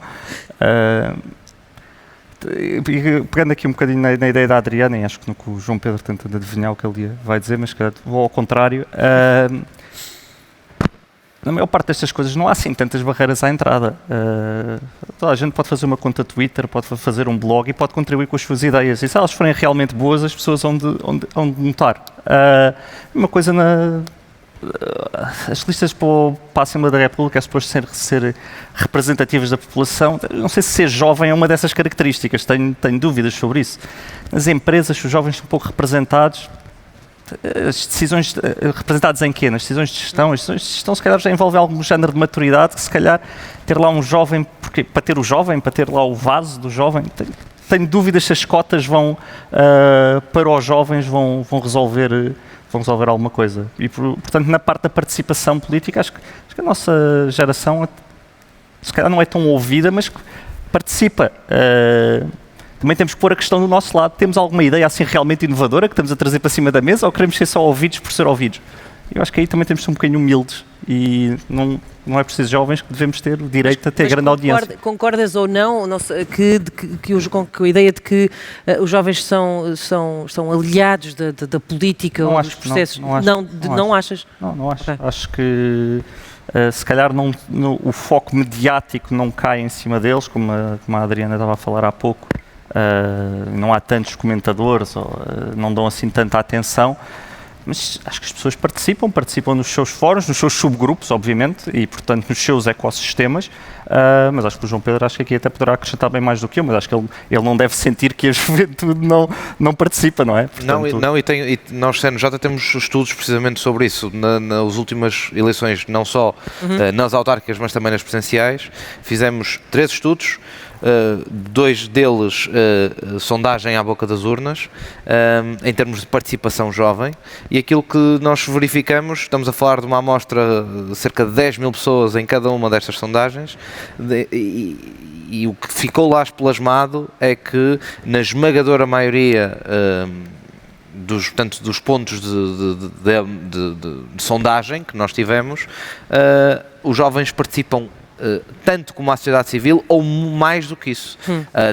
Pegando aqui um bocadinho na ideia da Adriana, e acho que no que o João Pedro tenta adivinhar o que ele vai dizer, mas vou ao contrário. Na maior parte destas coisas não há assim tantas barreiras à entrada. Toda a gente pode fazer uma conta Twitter, pode fazer um blog e pode contribuir com as suas ideias. E se elas forem realmente boas, as pessoas vão de notar. Uma coisa as listas para a Assembleia da República é suposto ser representativas da população. Não sei se ser jovem é uma dessas características, tenho dúvidas sobre isso. Nas empresas, se os jovens são pouco representados, as decisões representadas em quê? Nas decisões de gestão? As decisões de gestão se calhar já envolvem algum género de maturidade, que se calhar ter lá um jovem, porque para ter o jovem, para ter lá o vaso do jovem, tenho dúvidas se as cotas vão, para os jovens, vão resolver alguma coisa. E, portanto, na parte da participação política, acho que a nossa geração, se calhar não é tão ouvida, mas participa. Também temos que pôr a questão do nosso lado. Temos alguma ideia assim realmente inovadora que estamos a trazer para cima da mesa ou queremos ser só ouvidos por ser ouvidos? Eu acho que aí também temos que ser um bocadinho humildes e não é preciso jovens que devemos ter o direito a ter grande audiência. Concordas ou não com a ideia de que os jovens são aliados da política ou dos processos? Não achas? Não acho. Okay. Acho que se calhar o foco mediático não cai em cima deles, como a Adriana estava a falar há pouco. Não há tantos comentadores, não dão assim tanta atenção. Mas acho que as pessoas participam nos seus fóruns, nos seus subgrupos, obviamente, e, portanto, nos seus ecossistemas, mas acho que o João Pedro acho que aqui até poderá acrescentar bem mais do que eu, mas acho que ele não deve sentir que a juventude não participa, não é? Portanto, e nós, CNJ, temos estudos precisamente sobre isso. Nas últimas eleições, não só nas autárquicas, mas também nas presidenciais, fizemos 3 estudos, 2 deles sondagem à boca das urnas, em termos de participação jovem, e aquilo que nós verificamos, estamos a falar de uma amostra de cerca de 10 mil pessoas em cada uma destas sondagens, e o que ficou lá esplasmado é que na esmagadora maioria dos pontos de sondagem que nós tivemos, os jovens participam tanto como a sociedade civil ou mais do que isso.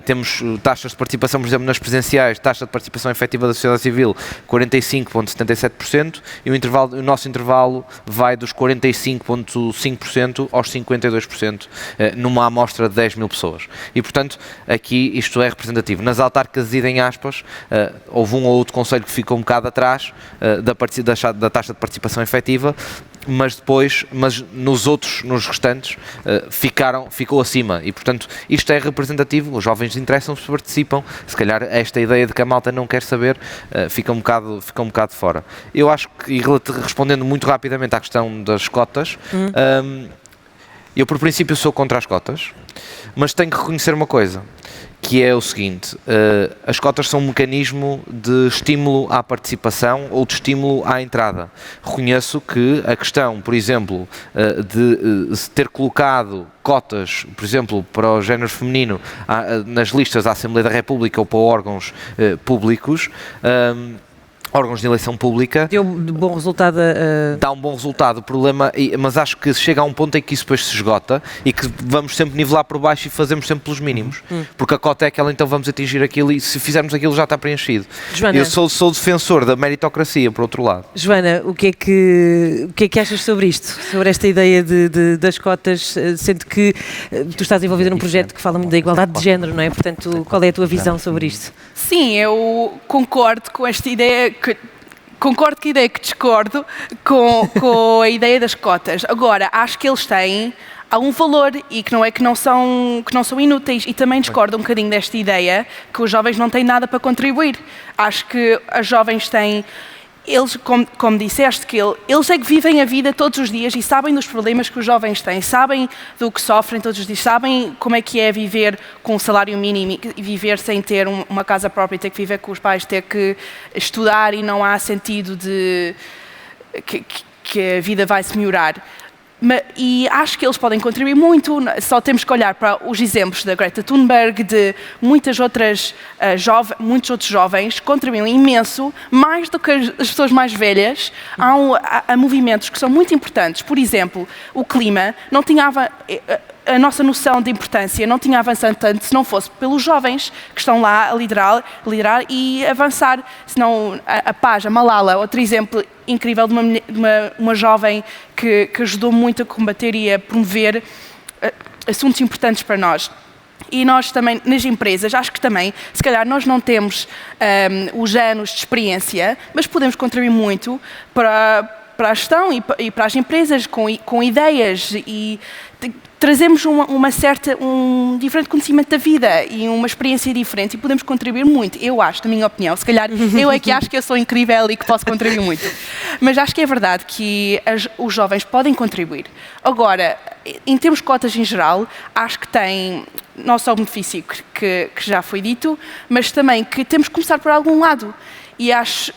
Temos taxas de participação, por exemplo, nas presenciais, taxa de participação efetiva da sociedade civil 45,77% e o nosso intervalo vai dos 45,5% aos 52% numa amostra de 10 mil pessoas. E, portanto, aqui isto é representativo. Nas autarcas, em aspas, houve um ou outro concelho que ficou um bocado atrás da taxa de participação efetiva, mas nos restantes, ficou acima e, portanto, isto é representativo, os jovens interessam-se, participam, se calhar esta ideia de que a malta não quer saber fica um bocado fora. Eu acho que, e respondendo muito rapidamente à questão das cotas, eu por princípio sou contra as cotas, mas tenho que reconhecer uma coisa, que é o seguinte: as cotas são um mecanismo de estímulo à participação ou de estímulo à entrada. Reconheço que a questão, por exemplo, de ter colocado cotas, por exemplo, para o género feminino nas listas da Assembleia da República ou para órgãos públicos, órgãos de eleição pública, deu bom resultado. Dá um bom resultado. O problema, mas acho que chega a um ponto em que isso depois se esgota e que vamos sempre nivelar por baixo e fazemos sempre pelos mínimos. Porque a cota é aquela, então vamos atingir aquilo e se fizermos aquilo já está preenchido. Joana, eu sou defensor da meritocracia, por outro lado. Joana, o que é que achas sobre isto? Sobre esta ideia das cotas, sendo que tu estás envolvida num projeto que fala muito da igualdade de género, não é? Portanto, qual é a tua visão sobre isto? Sim, eu concordo com esta ideia. Concordo com a ideia que discordo com a ideia das cotas. Agora, acho que eles têm algum valor e que não são inúteis. E também discordo um bocadinho desta ideia que os jovens não têm nada para contribuir. Acho que os jovens têm... Eles, como disseste, que eles é que vivem a vida todos os dias e sabem dos problemas que os jovens têm, sabem do que sofrem todos os dias, sabem como é que é viver com um salário mínimo e viver sem ter uma casa própria, ter que viver com os pais, ter que estudar e não há sentido de que a vida vai se melhorar. E acho que eles podem contribuir muito, só temos que olhar para os exemplos da Greta Thunberg, de muitos outros jovens contribuem imenso, mais do que as pessoas mais velhas. Há movimentos que são muito importantes, por exemplo, o clima, a nossa noção de importância não tinha avançado tanto se não fosse pelos jovens que estão lá a liderar e avançar. Senão a Paz, a Malala, outro exemplo incrível de uma jovem que ajudou muito a combater e a promover assuntos importantes para nós. E nós também, nas empresas, acho que também, se calhar nós não temos os anos de experiência, mas podemos contribuir muito para a gestão e para as empresas com ideias e trazemos um diferente conhecimento da vida e uma experiência diferente e podemos contribuir muito, eu acho, na minha opinião. Se calhar eu é que acho que eu sou incrível e que posso contribuir muito. Mas acho que é verdade que os jovens podem contribuir. Agora, em termos de cotas em geral, acho que tem não só o benefício que já foi dito, mas também que temos que começar por algum lado. E acho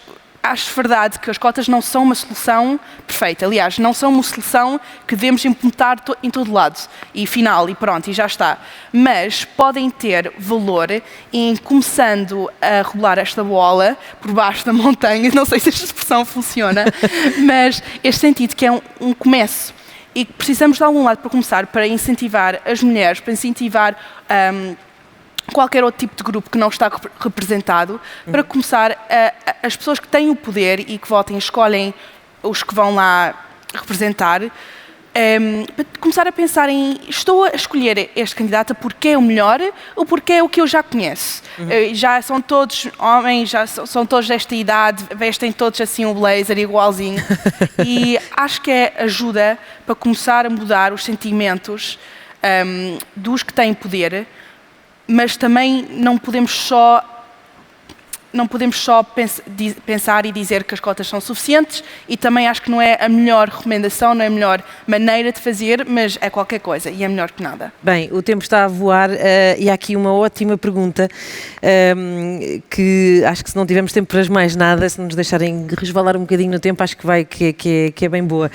verdade que as cotas não são uma solução perfeita. Aliás, não são uma solução que devemos implementar em todo lado. E final, e pronto, e já está. Mas podem ter valor em começando a rebolar esta bola por baixo da montanha. Não sei se esta expressão funciona, mas este sentido que é um começo. E precisamos de algum lado para começar, para incentivar as mulheres, para incentivar... qualquer outro tipo de grupo que não está representado, para começar, as pessoas que têm o poder e que votem, escolhem os que vão lá representar, para começar a pensar estou a escolher este candidato porque é o melhor ou porque é o que eu já conheço. Já são todos homens, já são todos desta idade, vestem todos assim um blazer igualzinho. E acho que ajuda para começar a mudar os sentimentos dos que têm poder, mas também não podemos só pensar e dizer que as cotas são suficientes, e também acho que não é a melhor recomendação, não é a melhor maneira de fazer, mas é qualquer coisa e é melhor que nada. Bem, o tempo está a voar e há aqui uma ótima pergunta que acho que se não tivermos tempo para mais nada, se nos deixarem resvalar um bocadinho no tempo, acho que é bem boa.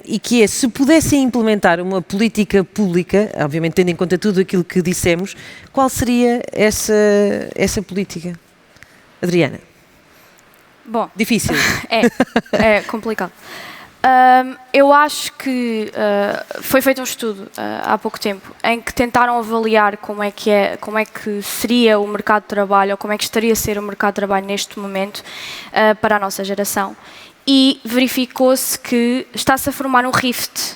E que é, se pudessem implementar uma política pública, obviamente tendo em conta tudo aquilo que dissemos, qual seria essa política? Adriana? Bom, difícil. É complicado. Eu acho que foi feito um estudo há pouco tempo em que tentaram avaliar como é que seria o mercado de trabalho, ou como é que estaria a ser o mercado de trabalho neste momento para a nossa geração. E verificou-se que está-se a formar um rift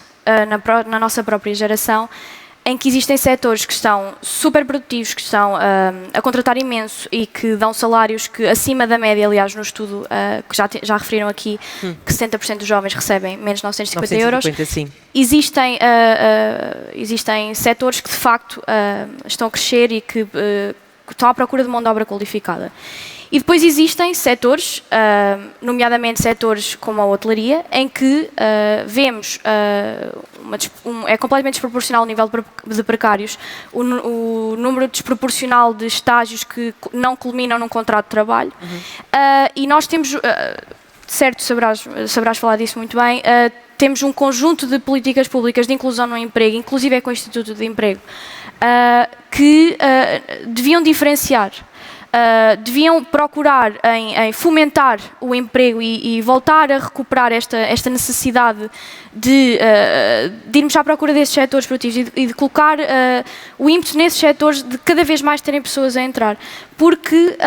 na nossa própria geração, em que existem setores que estão super produtivos, que estão a contratar imenso e que dão salários que acima da média, aliás, no estudo que já referiram aqui, que 70% dos jovens recebem menos de 950 euros. Sim. Existem setores que, de facto, estão a crescer e que estão à procura de mão de obra qualificada. E depois existem setores, nomeadamente setores como a hotelaria, em que vemos, é completamente desproporcional o nível de precários, o número desproporcional de estágios que não culminam num contrato de trabalho. E nós temos, certo, sabrás falar disso muito bem, temos um conjunto de políticas públicas de inclusão no emprego, inclusive com o Instituto de Emprego, que deviam diferenciar. Deviam procurar em fomentar o emprego e voltar a recuperar esta necessidade de irmos à procura desses setores produtivos e de colocar o ímpeto nesses setores de cada vez mais terem pessoas a entrar. Porque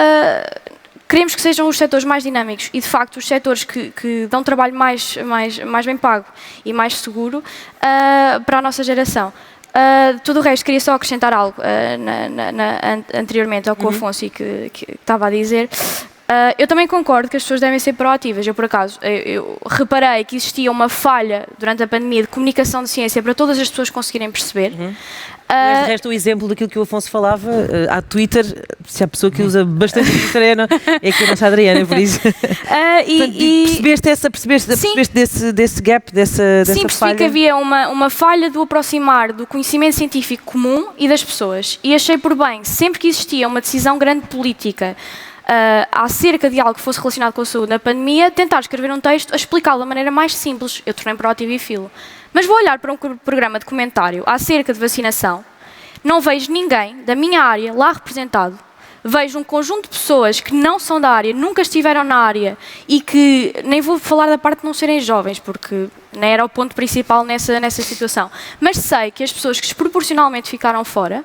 queremos que sejam os setores mais dinâmicos e, de facto, os setores que dão trabalho mais bem pago e mais seguro para a nossa geração. Tudo o resto, queria só acrescentar algo anteriormente ao que o Afonso que estava a dizer. Eu também concordo que as pessoas devem ser proativas. Eu, por acaso, eu reparei que existia uma falha durante a pandemia de comunicação de ciência para todas as pessoas conseguirem perceber. Mas, de resto, o exemplo daquilo que o Afonso falava, há Twitter, se há pessoa que usa bastante Twitter, é que a nossa Adriana, por isso. Percebeste desse gap, dessa sim, percebi falha? Que havia uma falha do aproximar do conhecimento científico comum e das pessoas. E achei por bem, sempre que existia uma decisão grande política acerca de algo que fosse relacionado com a saúde na pandemia, tentar escrever um texto a explicá-lo da maneira mais simples. Eu tornei-me proativo e filo. Mas vou olhar para um programa de comentário acerca de vacinação, não vejo ninguém da minha área lá representado. Vejo um conjunto de pessoas que não são da área, nunca estiveram na área e que, nem vou falar da parte de não serem jovens, porque nem era o ponto principal nessa situação. Mas sei que as pessoas que desproporcionalmente ficaram fora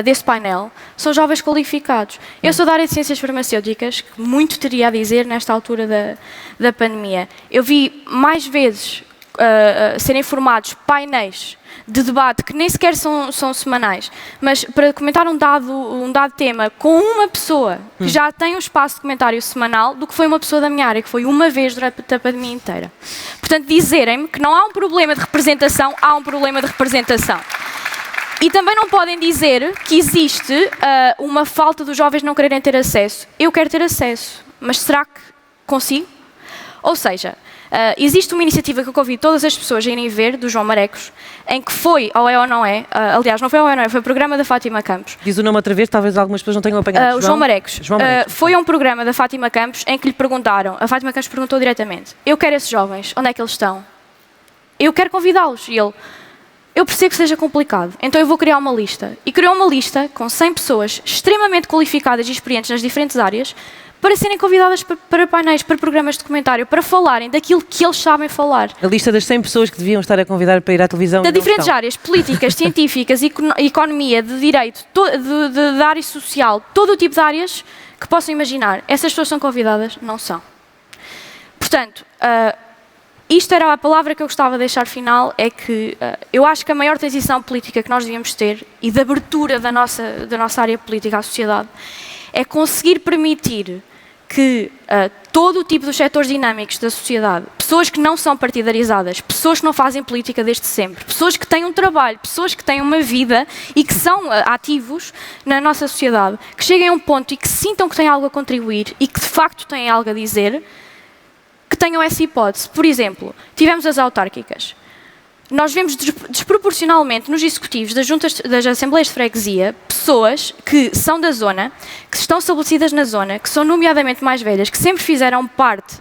desse painel são jovens qualificados. Eu sou da área de ciências farmacêuticas, que muito teria a dizer nesta altura da pandemia. Eu vi mais vezes serem formados painéis de debate que nem sequer são semanais, mas para comentar um dado tema com uma pessoa que já tem um espaço de comentário semanal do que foi uma pessoa da minha área, que foi uma vez durante a pandemia inteira. Portanto, dizerem-me que não há um problema de representação, há um problema de representação. E também não podem dizer que existe uma falta dos jovens não quererem ter acesso. Eu quero ter acesso, mas será que consigo? Ou seja, existe uma iniciativa que eu convido todas as pessoas a irem ver, do João Marecos, em que foi, ou é ou não é, aliás, não foi ou é ou não é, foi o programa da Fátima Campos. Diz o nome outra vez, talvez algumas pessoas não tenham apanhado. O João Marecos. Foi um programa da Fátima Campos em que lhe perguntaram, a Fátima Campos perguntou diretamente, eu quero esses jovens, onde é que eles estão? Eu quero convidá-los. E ele, eu percebo que seja complicado, então eu vou criar uma lista. E criou uma lista com 100 pessoas extremamente qualificadas e experientes nas diferentes áreas para serem convidadas para painéis, para programas de comentário, para falarem daquilo que eles sabem falar. A lista das 100 pessoas que deviam estar a convidar para ir à televisão. De diferentes áreas, políticas, científicas, economia, de direito, de área social, todo o tipo de áreas que possam imaginar. Essas pessoas são convidadas? Não são. Portanto, isto era a palavra que eu gostava de deixar final, é que eu acho que a maior transição política que nós devíamos ter e de abertura da nossa área política à sociedade é conseguir permitir que todo o tipo dos setores dinâmicos da sociedade, pessoas que não são partidarizadas, pessoas que não fazem política desde sempre, pessoas que têm um trabalho, pessoas que têm uma vida e que são ativos na nossa sociedade, que cheguem a um ponto e que sintam que têm algo a contribuir e que de facto têm algo a dizer, que tenham essa hipótese. Por exemplo, tivemos as autárquicas. Nós vemos desproporcionalmente nos executivos das Assembleias de Freguesia pessoas que são da zona, que estão estabelecidas na zona, que são nomeadamente mais velhas, que sempre fizeram parte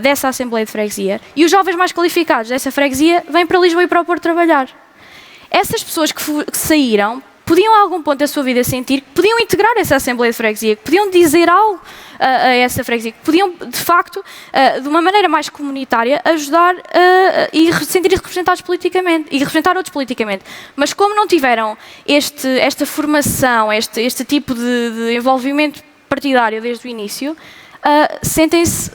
dessa Assembleia de Freguesia, e os jovens mais qualificados dessa freguesia vêm para Lisboa e para o Porto trabalhar. Essas pessoas que saíram podiam a algum ponto da sua vida sentir que podiam integrar essa Assembleia de Freguesia, que podiam dizer algo a essa freguesia, que podiam, de facto, de uma maneira mais comunitária, ajudar e sentir-se representados politicamente e representar outros politicamente. Mas como não tiveram esta formação, este tipo de envolvimento partidário desde o início, sentem-se,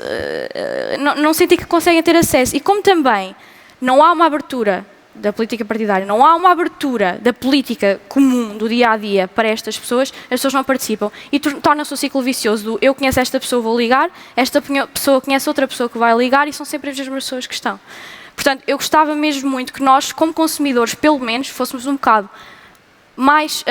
não sentem que conseguem ter acesso. E como também não há uma abertura da política partidária, não há uma abertura da política comum, do dia-a-dia, para estas pessoas, as pessoas não participam. E torna-se um ciclo vicioso do eu conheço esta pessoa, vou ligar, esta pessoa conhece outra pessoa que vai ligar, e são sempre as mesmas pessoas que estão. Portanto, eu gostava mesmo muito que nós, como consumidores, pelo menos, fôssemos um bocado mais,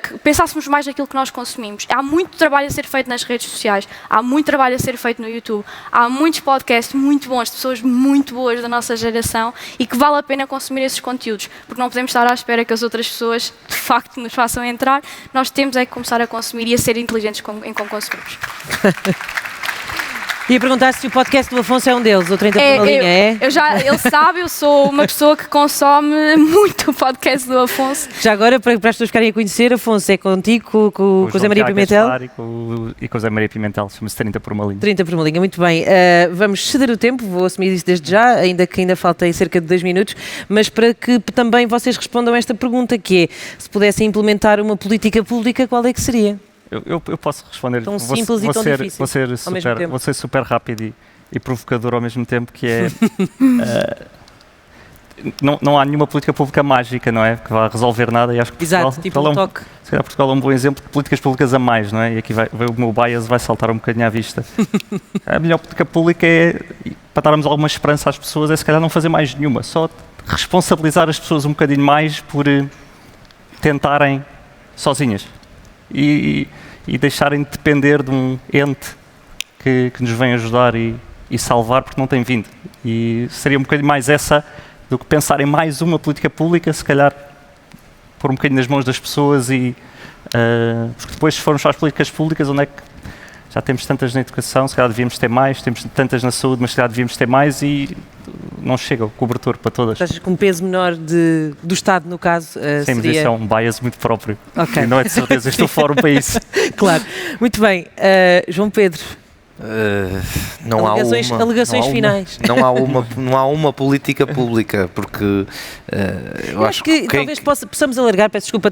que pensássemos mais naquilo que nós consumimos. Há muito trabalho a ser feito nas redes sociais, há muito trabalho a ser feito no YouTube, há muitos podcasts muito bons, de pessoas muito boas da nossa geração, e que vale a pena consumir esses conteúdos, porque não podemos estar à espera que as outras pessoas de facto nos façam entrar. Nós temos é que começar a consumir e a ser inteligentes em como consumimos. Ia perguntar se o podcast do Afonso é um deles, ou 30 por uma linha, é? Ele sabe, eu sou uma pessoa que consome muito o podcast do Afonso. Já agora, para as pessoas ficarem a conhecer, Afonso, é contigo, com o José Maria Pimentel? E com o José Maria Pimentel, chama-se 30 por uma linha. 30 por uma linha, muito bem. Vamos ceder o tempo, vou assumir isso desde já, ainda faltem cerca de 2 minutos, mas para que também vocês respondam a esta pergunta, que é, se pudessem implementar uma política pública, qual é que seria? Eu posso responder. Tão simples e tão difícil Vou ser super rápido e provocador ao mesmo tempo, que é... não há nenhuma política pública mágica, não é? Que vá resolver nada, e acho que Exato, tipo um toque. Se calhar Portugal é um bom exemplo de políticas públicas a mais, não é? E aqui o meu bias vai saltar um bocadinho à vista. A melhor política pública para darmos alguma esperança às pessoas, é se calhar não fazer mais nenhuma, só responsabilizar as pessoas um bocadinho mais por tentarem sozinhas. E deixarem de depender de um ente que nos vem ajudar e salvar, porque não tem vindo. E seria um bocadinho mais essa do que pensar em mais uma política pública, se calhar pôr um bocadinho nas mãos das pessoas porque depois, se formos para as políticas públicas, onde é que já temos tantas na educação, se calhar devíamos ter mais, temos tantas na saúde, mas se calhar devíamos ter mais, e não chega o cobertor para todas. Achas que um peso menor do Estado, no caso, Sim, seria... mas isso é um bias muito próprio. Okay. E não é de certeza este o fórum para isso. Claro. Muito bem. João Pedro. Não alegações finais. Não há uma política pública, porque eu acho que talvez possamos alargar,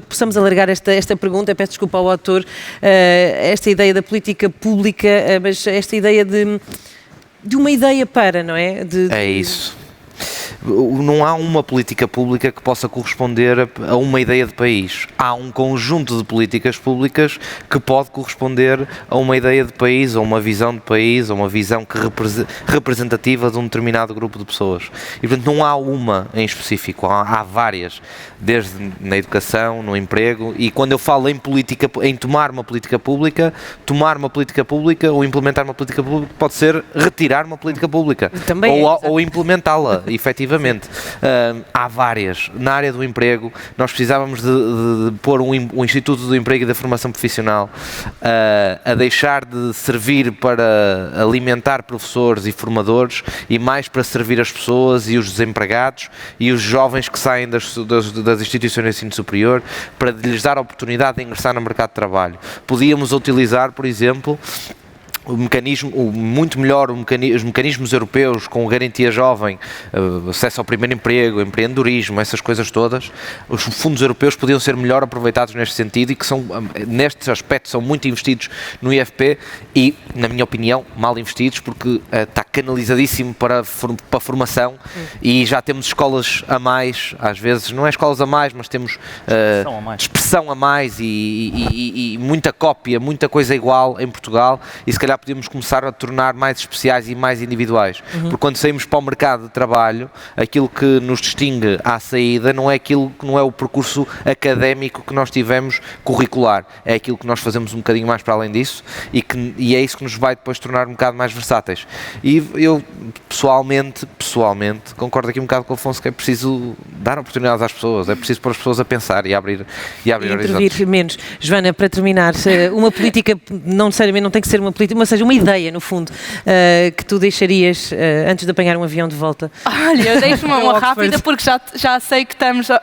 possamos alargar esta pergunta, peço desculpa ao autor, esta ideia da política pública, mas esta ideia de uma ideia para, não é? É isso. Não há uma política pública que possa corresponder a uma ideia de país. Há um conjunto de políticas públicas que pode corresponder a uma ideia de país, a uma visão de país, a uma visão representativa de um determinado grupo de pessoas. E, portanto, não há uma em específico, há várias, desde na educação, no emprego, e quando eu falo em tomar uma política pública ou implementar uma política pública, pode ser retirar uma política pública ou implementá-la, efetivamente. Há várias. Na área do emprego, nós precisávamos de pôr um Instituto do Emprego e da Formação Profissional a deixar de servir para alimentar professores e formadores, e mais para servir as pessoas e os desempregados e os jovens que saem das instituições de ensino superior, para lhes dar a oportunidade de ingressar no mercado de trabalho. Podíamos utilizar, por exemplo, os mecanismos europeus com garantia jovem, acesso ao primeiro emprego, empreendedorismo, essas coisas todas. Os fundos europeus podiam ser melhor aproveitados neste sentido, e que neste aspecto são muito investidos no IFP e, na minha opinião, mal investidos, porque está canalizadíssimo para a formação, e já temos escolas a mais, às vezes não é escolas a mais, mas temos expressão a mais e muita cópia, muita coisa igual em Portugal, e se calhar podemos começar a tornar mais especiais e mais individuais, porque quando saímos para o mercado de trabalho, aquilo que nos distingue à saída não é o percurso académico que nós tivemos curricular, é aquilo que nós fazemos um bocadinho mais para além disso, e é isso que nos vai depois tornar um bocado mais versáteis. E eu pessoalmente concordo aqui um bocado com o Afonso, que é preciso dar oportunidades às pessoas, é preciso pôr as pessoas a pensar e abrir horizontes. Menos. Joana, para terminar, uma política, não necessariamente não tem que ser uma política, seja, uma ideia, no fundo, que tu deixarias antes de apanhar um avião de volta? Olha, eu deixo uma Oxford. rápida porque já sei que estamos a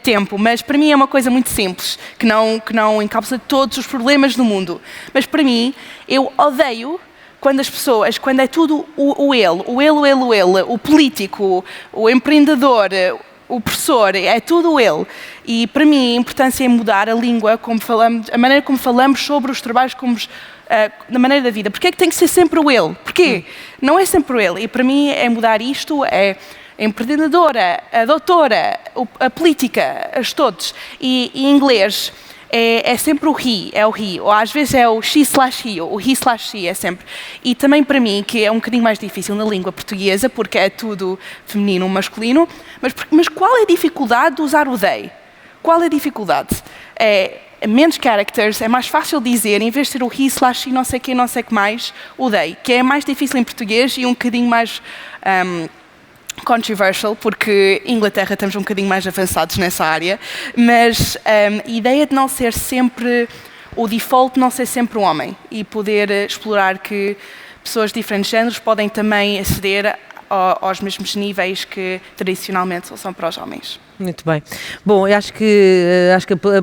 tempo, mas para mim é uma coisa muito simples, que não encapsula todos os problemas do mundo. Mas para mim, eu odeio quando as pessoas, quando é tudo o ele, o político, o empreendedor, o professor, é tudo ele. E para mim a importância é mudar a língua, como falamos, a maneira como falamos sobre os trabalhos, na maneira da vida. Porquê é que tem que ser sempre o ele? Porquê? Não é sempre o ele. E para mim é mudar isto, é a empreendedora, a doutora, a política, as todos. E em inglês é sempre o he, ou às vezes é o she/he, o he/she, é sempre. E também para mim, que é um bocadinho mais difícil na língua portuguesa, porque é tudo feminino ou masculino, mas qual é a dificuldade de usar o they? Qual é a dificuldade? É menos characters, é mais fácil dizer, em vez de ser o he/she, não sei quem, não sei que mais, o they, que é mais difícil em português e um bocadinho mais controversial, porque em Inglaterra estamos um bocadinho mais avançados nessa área, mas a ideia de não ser sempre, o default não ser sempre um homem e poder explorar que pessoas de diferentes géneros podem também aceder aos mesmos níveis que tradicionalmente são para os homens. Muito bem. Bom, eu acho que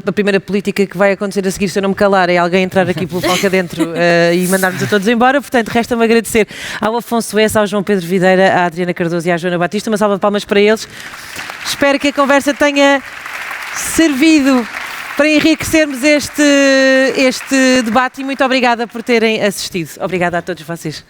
a primeira política que vai acontecer a seguir, se eu não me calar, é alguém entrar aqui pelo palco adentro e mandar-nos a todos embora. Portanto, resta-me agradecer ao Afonso Essa, ao João Pedro Videira, à Adriana Cardoso e à Joana Batista. Uma salva de palmas para eles. Espero que a conversa tenha servido para enriquecermos este debate e muito obrigada por terem assistido. Obrigada a todos vocês.